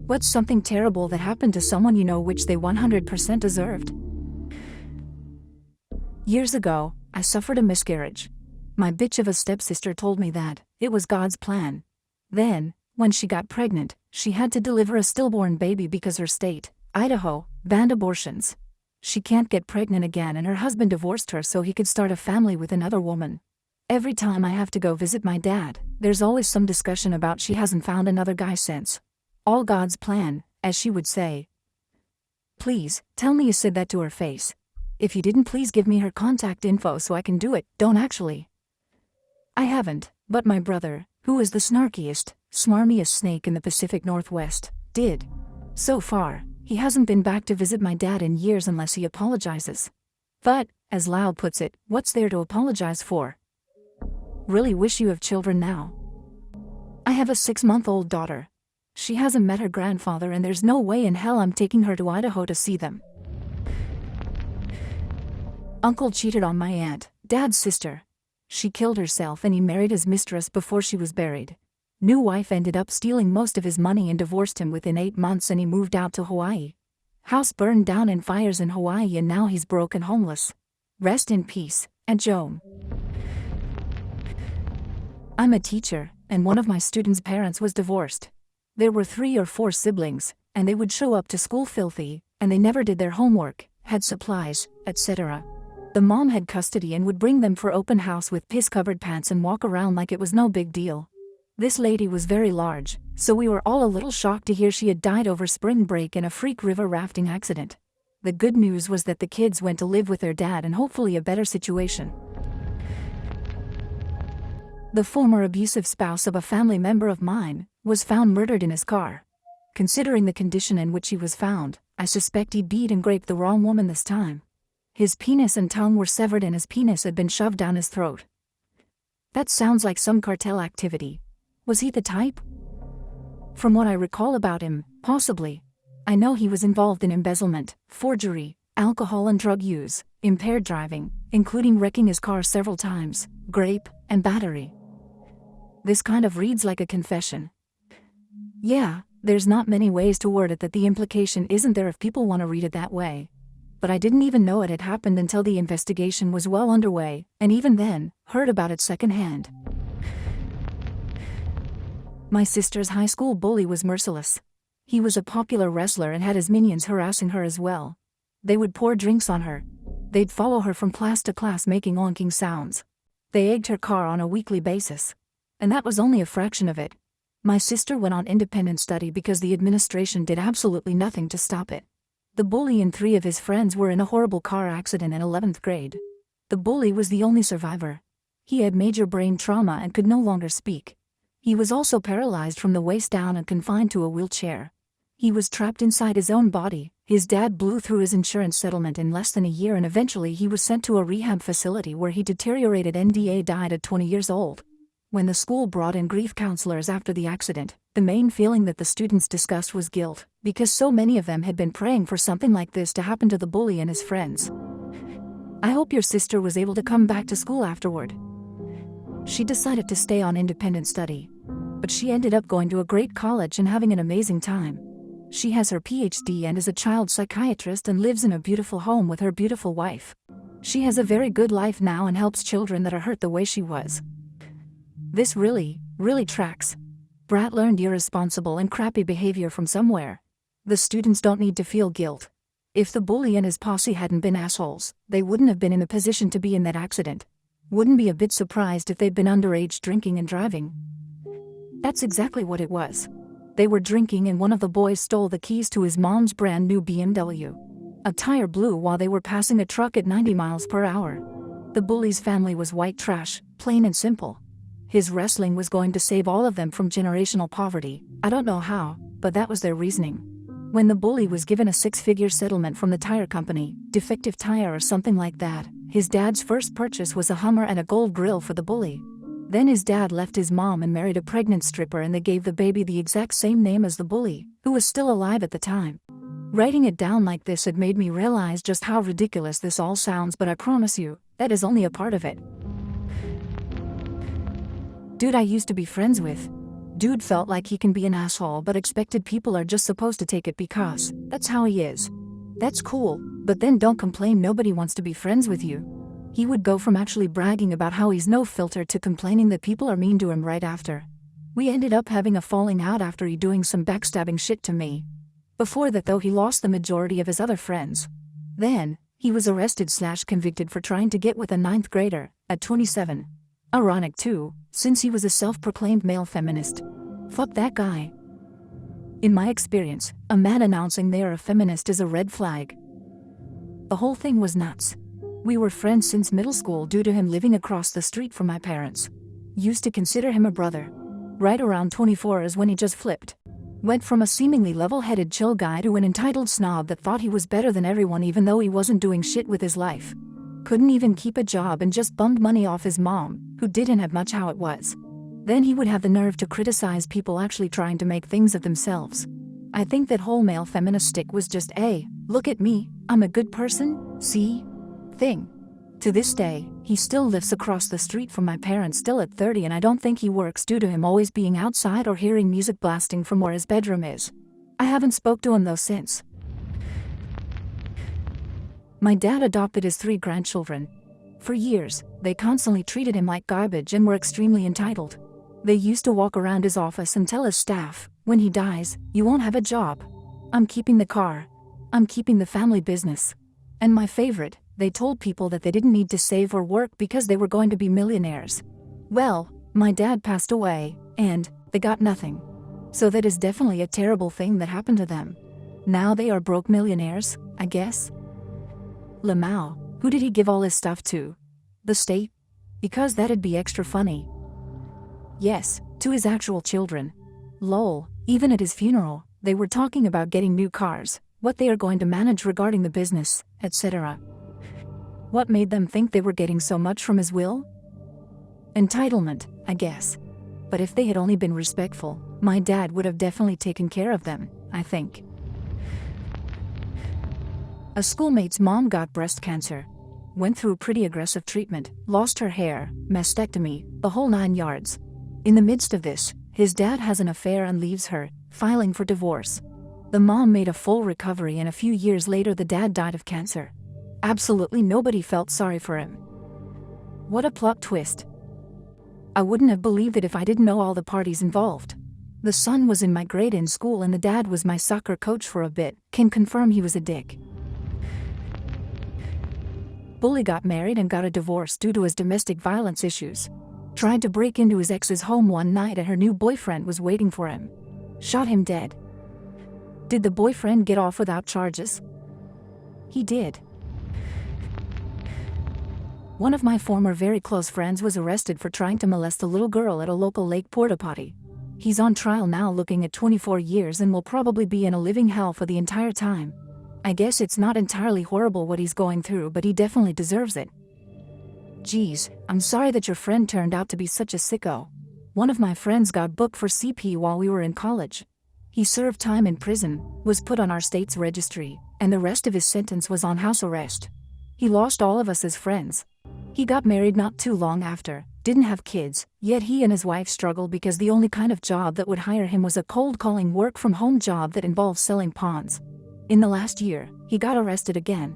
What's something terrible that happened to someone you know which they 100% deserved? Years ago, I suffered a miscarriage. My bitch of a stepsister told me that it was God's plan. Then, when she got pregnant, she had to deliver a stillborn baby because her state, Idaho, banned abortions. She can't get pregnant again and her husband divorced her so he could start a family with another woman. Every time I have to go visit my dad, there's always some discussion about she hasn't found another guy since. All God's plan, as she would say. Please, tell me you said that to her face. If you didn't, please give me her contact info so I can do it. Don't actually. I haven't, but my brother, who is the snarkiest, smarmiest snake in the Pacific Northwest, did. So far, he hasn't been back to visit my dad in years unless he apologizes. But, as Lyle puts it, what's there to apologize for? Really wish you have children now. I have a 6-month-old daughter. She hasn't met her grandfather and there's no way in hell I'm taking her to Idaho to see them. Uncle cheated on my aunt, Dad's sister. She killed herself and he married his mistress before she was buried. New wife ended up stealing most of his money and divorced him within 8 months and he moved out to Hawaii. House burned down in fires in Hawaii and now he's broke and homeless. Rest in peace, Aunt Joan. I'm a teacher, and one of my students' parents was divorced. There were 3 or 4 siblings, and they would show up to school filthy, and they never did their homework, had supplies, etc. The mom had custody and would bring them for open house with piss-covered pants and walk around like it was no big deal. This lady was very large, so we were all a little shocked to hear she had died over spring break in a freak river rafting accident. The good news was that the kids went to live with their dad and hopefully a better situation. The former abusive spouse of a family member of mine was found murdered in his car. Considering the condition in which he was found, I suspect he beat and raped the wrong woman this time. His penis and tongue were severed and his penis had been shoved down his throat. That sounds like some cartel activity. Was he the type? From what I recall about him, possibly. I know he was involved in embezzlement, forgery, alcohol and drug use, impaired driving, including wrecking his car several times, grape, and battery. This kind of reads like a confession. Yeah, there's not many ways to word it that the implication isn't there if people want to read it that way. But I didn't even know it had happened until the investigation was well underway, and even then, heard about it secondhand. My sister's high school bully was merciless. He was a popular wrestler and had his minions harassing her as well. They would pour drinks on her. They'd follow her from class to class making honking sounds. They egged her car on a weekly basis. And that was only a fraction of it. My sister went on independent study because the administration did absolutely nothing to stop it. The bully and 3 of his friends were in a horrible car accident in 11th grade. The bully was the only survivor. He had major brain trauma and could no longer speak. He was also paralyzed from the waist down and confined to a wheelchair. He was trapped inside his own body. His dad blew through his insurance settlement in less than a year and eventually he was sent to a rehab facility where he deteriorated and died at 20 years old. When the school brought in grief counselors after the accident, the main feeling that the students discussed was guilt, because so many of them had been praying for something like this to happen to the bully and his friends. I hope your sister was able to come back to school afterward. She decided to stay on independent study. But she ended up going to a great college and having an amazing time. She has her PhD and is a child psychiatrist and lives in a beautiful home with her beautiful wife. She has a very good life now and helps children that are hurt the way she was. This really tracks. Brat learned irresponsible and crappy behavior from somewhere. The students don't need to feel guilt. If the bully and his posse hadn't been assholes, they wouldn't have been in the position to be in that accident. Wouldn't be a bit surprised if they'd been underage drinking and driving. That's exactly what it was. They were drinking and one of the boys stole the keys to his mom's brand new BMW. A tire blew while they were passing a truck at 90 miles per hour. The bully's family was white trash, plain and simple. His wrestling was going to save all of them from generational poverty. I don't know how, but that was their reasoning. When the bully was given a 6-figure settlement from the tire company, Defective Tire or something like that, his dad's first purchase was a Hummer and a gold grill for the bully. Then his dad left his mom and married a pregnant stripper and they gave the baby the exact same name as the bully, who was still alive at the time. Writing it down like this had made me realize just how ridiculous this all sounds, but I promise you, that is only a part of it. Dude I used to be friends with. Dude felt like he can be an asshole but expected people are just supposed to take it because that's how he is. That's cool, but then don't complain nobody wants to be friends with you. He would go from actually bragging about how he's no filter to complaining that people are mean to him right after. We ended up having a falling out after he doing some backstabbing shit to me. Before that though, he lost the majority of his other friends. Then, he was arrested/convicted for trying to get with a 9th grader, at 27. Ironic too, since he was a self-proclaimed male feminist. Fuck that guy. In my experience, a man announcing they are a feminist is a red flag. The whole thing was nuts. We were friends since middle school due to him living across the street from my parents. Used to consider him a brother. Right around 24 is when he just flipped. Went from a seemingly level-headed chill guy to an entitled snob that thought he was better than everyone even though he wasn't doing shit with his life. Couldn't even keep a job and just bummed money off his mom, who didn't have much how it was. Then he would have the nerve to criticize people actually trying to make things of themselves. I think that whole male feminist stick was just a, look at me, I'm a good person, see? Thing. To this day, he still lives across the street from my parents still at 30 and I don't think he works due to him always being outside or hearing music blasting from where his bedroom is. I haven't spoke to him though since. My dad adopted his 3 grandchildren. For years, they constantly treated him like garbage and were extremely entitled. They used to walk around his office and tell his staff, when he dies, you won't have a job. I'm keeping the car. I'm keeping the family business. And my favorite, they told people that they didn't need to save or work because they were going to be millionaires. Well, my dad passed away, and they got nothing. So that is definitely a terrible thing that happened to them. Now they are broke millionaires, I guess. Lamau, who did he give all his stuff to? The state? Because that'd be extra funny. Yes, to his actual children. Lol, even at his funeral, they were talking about getting new cars, what they are going to manage regarding the business, etc. What made them think they were getting so much from his will? Entitlement, I guess. But if they had only been respectful, my dad would have definitely taken care of them, I think. A schoolmate's mom got breast cancer. Went through pretty aggressive treatment, lost her hair, mastectomy, the whole 9 yards. In the midst of this, his dad has an affair and leaves her, filing for divorce. The mom made a full recovery and a few years later the dad died of cancer. Absolutely nobody felt sorry for him. What a plot twist. I wouldn't have believed it if I didn't know all the parties involved. The son was in my grade in school and the dad was my soccer coach for a bit, can confirm he was a dick. Bully got married and got a divorce due to his domestic violence issues. Tried to break into his ex's home one night and her new boyfriend was waiting for him. Shot him dead. Did the boyfriend get off without charges? He did. One of my former very close friends was arrested for trying to molest a little girl at a local lake porta potty. He's on trial now looking at 24 years and will probably be in a living hell for the entire time. I guess it's not entirely horrible what he's going through, but he definitely deserves it. Geez, I'm sorry that your friend turned out to be such a sicko. One of my friends got booked for CP while we were in college. He served time in prison, was put on our state's registry, and the rest of his sentence was on house arrest. He lost all of us as friends. He got married not too long after, didn't have kids, yet he and his wife struggled because the only kind of job that would hire him was a cold-calling work-from-home job that involved selling pawns. In the last year, he got arrested again.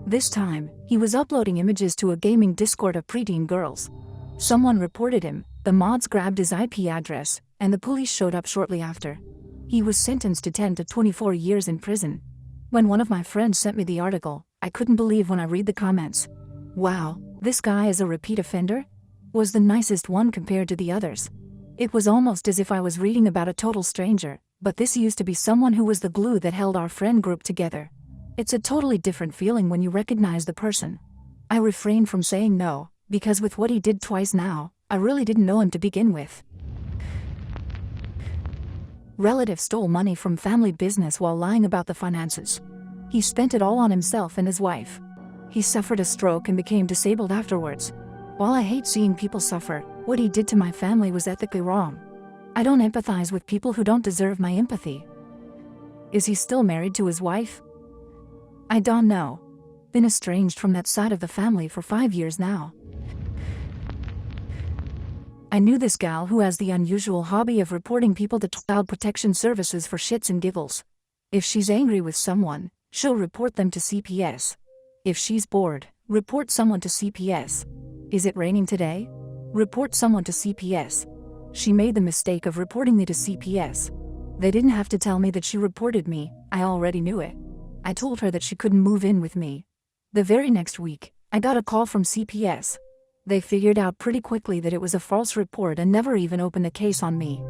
This time, he was uploading images to a gaming Discord of preteen girls. Someone reported him, the mods grabbed his IP address, and the police showed up shortly after. He was sentenced to 10 to 24 years in prison. When one of my friends sent me the article, I couldn't believe when I read the comments. Wow, this guy is a repeat offender? Was the nicest one compared to the others. It was almost as if I was reading about a total stranger, but this used to be someone who was the glue that held our friend group together. It's a totally different feeling when you recognize the person. I refrained from saying no, because with what he did twice now, I really didn't know him to begin with. Relative stole money from family business while lying about the finances. He spent it all on himself and his wife. He suffered a stroke and became disabled afterwards. While I hate seeing people suffer, what he did to my family was ethically wrong. I don't empathize with people who don't deserve my empathy. Is he still married to his wife? I don't know. Been estranged from that side of the family for 5 years now. I knew this gal who has the unusual hobby of reporting people to Child Protection Services for shits and giggles. If she's angry with someone, she'll report them to CPS. If she's bored, report someone to CPS. Is it raining today? Report someone to CPS. She made the mistake of reporting me to CPS. They didn't have to tell me that she reported me, I already knew it. I told her that she couldn't move in with me. The very next week, I got a call from CPS. They figured out pretty quickly that it was a false report and never even opened a case on me.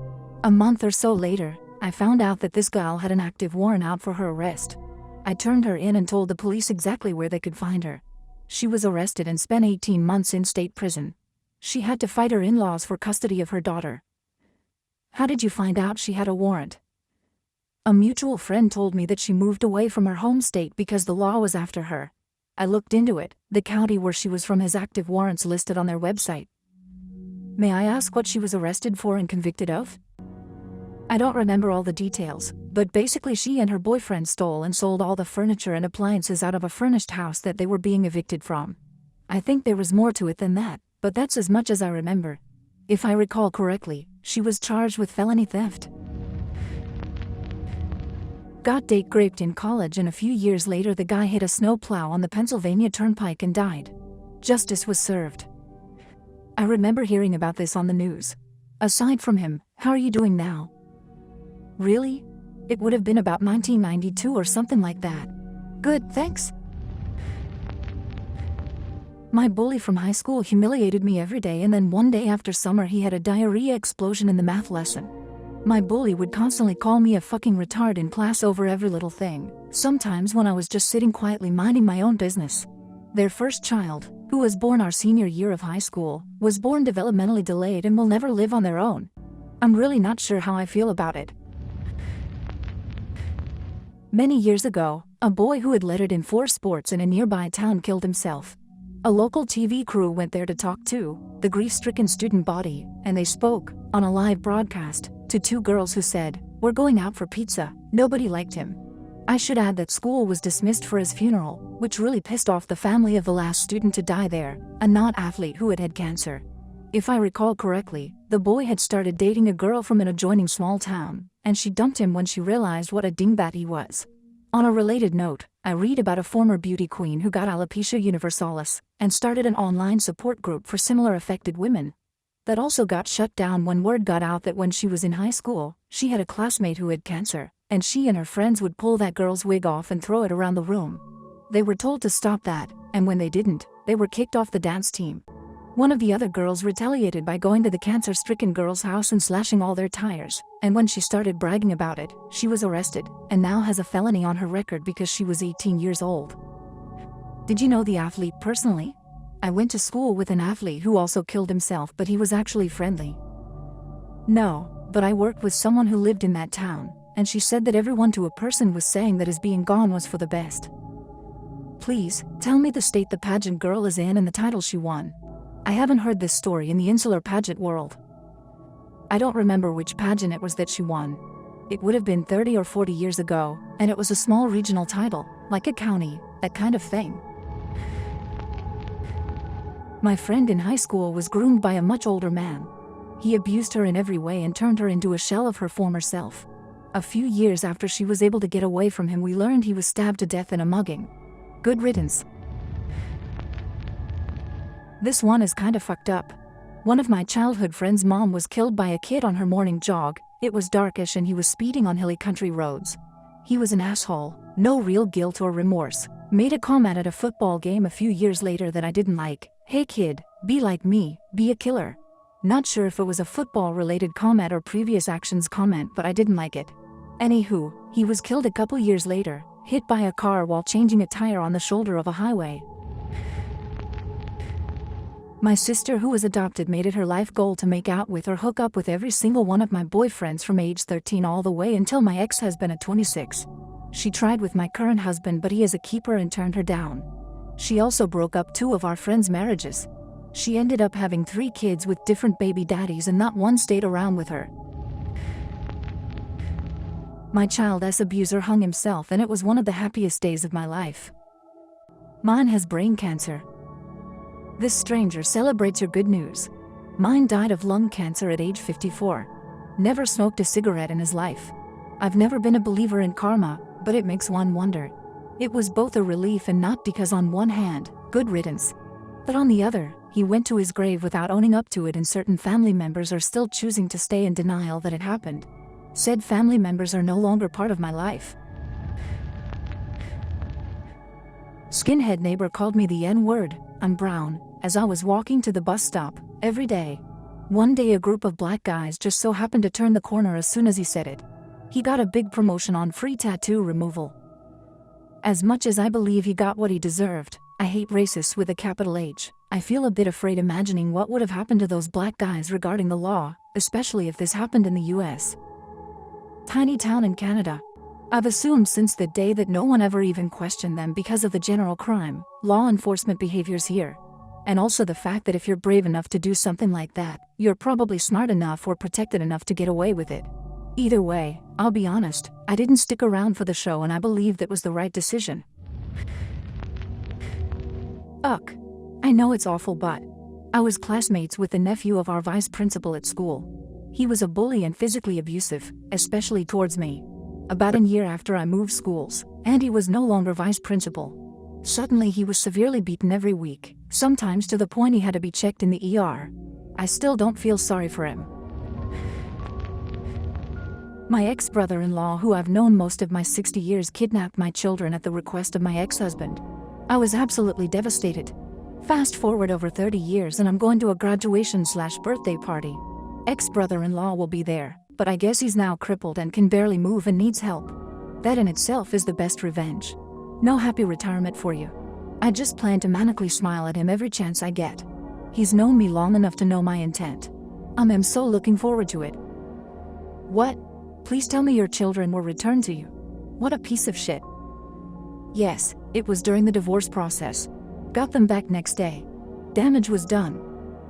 A month or so later, I found out that this gal had an active warrant out for her arrest. I turned her in and told the police exactly where they could find her. She was arrested and spent 18 months in state prison. She had to fight her in-laws for custody of her daughter. How did you find out she had a warrant? A mutual friend told me that she moved away from her home state because the law was after her. I looked into it. The county where she was from has active warrants listed on their website. May I ask what she was arrested for and convicted of? I don't remember all the details, but basically she and her boyfriend stole and sold all the furniture and appliances out of a furnished house that they were being evicted from. I think there was more to it than that, but that's as much as I remember. If I recall correctly, she was charged with felony theft. Got date raped in college, and a few years later the guy hit a snowplow on the Pennsylvania Turnpike and died. Justice was served. I remember hearing about this on the news. Aside from him, how are you doing now? Really? It would have been about 1992 or something like that. Good, thanks. My bully from high school humiliated me every day, and then one day after summer he had a diarrhea explosion in the math lesson. My bully would constantly call me a fucking retard in class over every little thing, sometimes when I was just sitting quietly minding my own business. Their first child, who was born our senior year of high school, was born developmentally delayed and will never live on their own. I'm really not sure how I feel about it. Many years ago, a boy who had lettered in 4 sports in a nearby town killed himself. A local TV crew went there to talk to the grief-stricken student body, and they spoke, on a live broadcast, to 2 girls who said, "We're going out for pizza." Nobody liked him. I should add that school was dismissed for his funeral, which really pissed off the family of the last student to die there, a not-athlete who had had cancer. If I recall correctly, the boy had started dating a girl from an adjoining small town, and she dumped him when she realized what a dingbat he was. On a related note, I read about a former beauty queen who got alopecia universalis and started an online support group for similar affected women. That also got shut down when word got out that when she was in high school, she had a classmate who had cancer, and she and her friends would pull that girl's wig off and throw it around the room. They were told to stop that, and when they didn't, they were kicked off the dance team. One of the other girls retaliated by going to the cancer-stricken girl's house and slashing all their tires, and when she started bragging about it, she was arrested, and now has a felony on her record because she was 18 years old. Did you know the athlete personally? I went to school with an athlete who also killed himself, but he was actually friendly. No, but I worked with someone who lived in that town, and she said that everyone to a person was saying that his being gone was for the best. Please, tell me the state the pageant girl is in and the title she won. I haven't heard this story in the insular pageant world. I don't remember which pageant it was that she won. It would have been 30 or 40 years ago, and it was a small regional title, like a county, that kind of thing. My friend in high school was groomed by a much older man. He abused her in every way and turned her into a shell of her former self. A few years after she was able to get away from him, we learned he was stabbed to death in a mugging. Good riddance. This one is kinda fucked up. One of my childhood friend's mom was killed by a kid on her morning jog. It was darkish and he was speeding on hilly country roads. He was an asshole, no real guilt or remorse. Made a comment at a football game a few years later that I didn't like. "Hey kid, be like me, be a killer." Not sure if it was a football-related comment or previous actions comment, but I didn't like it. Anywho, he was killed a couple years later, hit by a car while changing a tire on the shoulder of a highway. My sister, who was adopted, made it her life goal to make out with or hook up with every single one of my boyfriends from age 13 all the way until my ex-husband at 26. She tried with my current husband, but he is a keeper and turned her down. She also broke up 2 of our friends' marriages. She ended up having 3 kids with different baby daddies and not one stayed around with her. My child's abuser hung himself and it was one of the happiest days of my life. Mine has brain cancer. This stranger celebrates your good news. Mine died of lung cancer at age 54. Never smoked a cigarette in his life. I've never been a believer in karma, but it makes one wonder. It was both a relief and not, because on one hand, good riddance. But on the other, he went to his grave without owning up to it, and certain family members are still choosing to stay in denial that it happened. Said family members are no longer part of my life. Skinhead neighbor called me the N-word, I'm brown, as I was walking to the bus stop, every day. One day a group of black guys just so happened to turn the corner as soon as he said it. He got a big promotion on free tattoo removal. As much as I believe he got what he deserved, I hate racists with a capital H. I feel a bit afraid imagining what would have happened to those black guys regarding the law, especially if this happened in the US. Tiny town in Canada. I've assumed since the day that no one ever even questioned them because of the general crime, law enforcement behaviors here. And also the fact that if you're brave enough to do something like that, you're probably smart enough or protected enough to get away with it. Either way, I'll be honest, I didn't stick around for the show, and I believe that was the right decision. Ugh. I know it's awful, but I was classmates with the nephew of our vice principal at school. He was a bully and physically abusive, especially towards me. About a year after I moved schools, and he was no longer vice principal. Suddenly he was severely beaten every week, sometimes to the point he had to be checked in the ER. I still don't feel sorry for him. My ex-brother-in-law, who I've known most of my 60 years, kidnapped my children at the request of my ex-husband. I was absolutely devastated. Fast forward over 30 years and I'm going to a graduation/birthday party. Ex-brother-in-law will be there, but I guess he's now crippled and can barely move and needs help. That in itself is the best revenge. No happy retirement for you. I just plan to manically smile at him every chance I get. He's known me long enough to know my intent. I'm so looking forward to it. What? Please tell me your children were returned to you. What a piece of shit. Yes, it was during the divorce process. Got them back next day. Damage was done.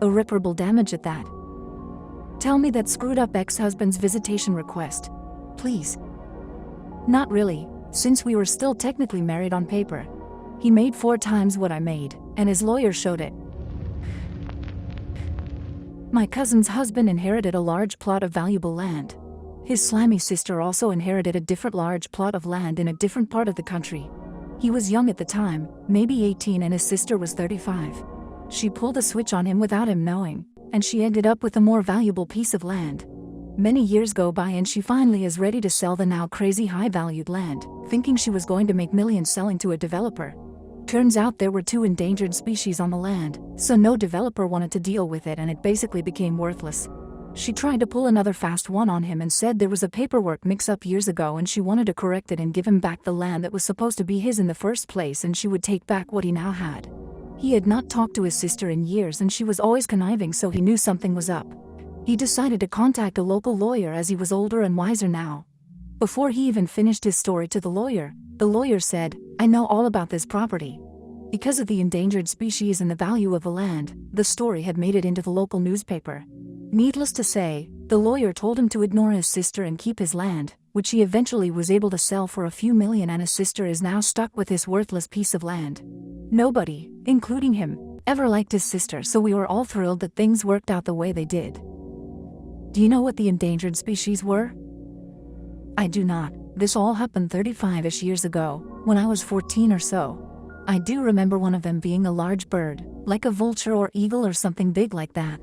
Irreparable damage at that. Tell me that screwed up ex-husband's visitation request. Please. Not really, since we were still technically married on paper. He made 4 times what I made, and his lawyer showed it. My cousin's husband inherited a large plot of valuable land. His slimy sister also inherited a different large plot of land in a different part of the country. He was young at the time, maybe 18, and his sister was 35. She pulled a switch on him without him knowing, and she ended up with a more valuable piece of land. Many years go by and she finally is ready to sell the now crazy high-valued land, thinking she was going to make millions selling to a developer. Turns out there were 2 endangered species on the land, so no developer wanted to deal with it and it basically became worthless. She tried to pull another fast one on him and said there was a paperwork mix-up years ago and she wanted to correct it and give him back the land that was supposed to be his in the first place, and she would take back what he now had. He had not talked to his sister in years and she was always conniving, so he knew something was up. He decided to contact a local lawyer as he was older and wiser now. Before he even finished his story to the lawyer said, "I know all about this property." Because of the endangered species and the value of the land, the story had made it into the local newspaper. Needless to say, the lawyer told him to ignore his sister and keep his land, which he eventually was able to sell for a few million, and his sister is now stuck with this worthless piece of land. Nobody, including him, ever liked his sister, so we were all thrilled that things worked out the way they did. Do you know what the endangered species were? I do not. This all happened 35-ish years ago, when I was 14 or so. I do remember one of them being a large bird, like a vulture or eagle or something big like that.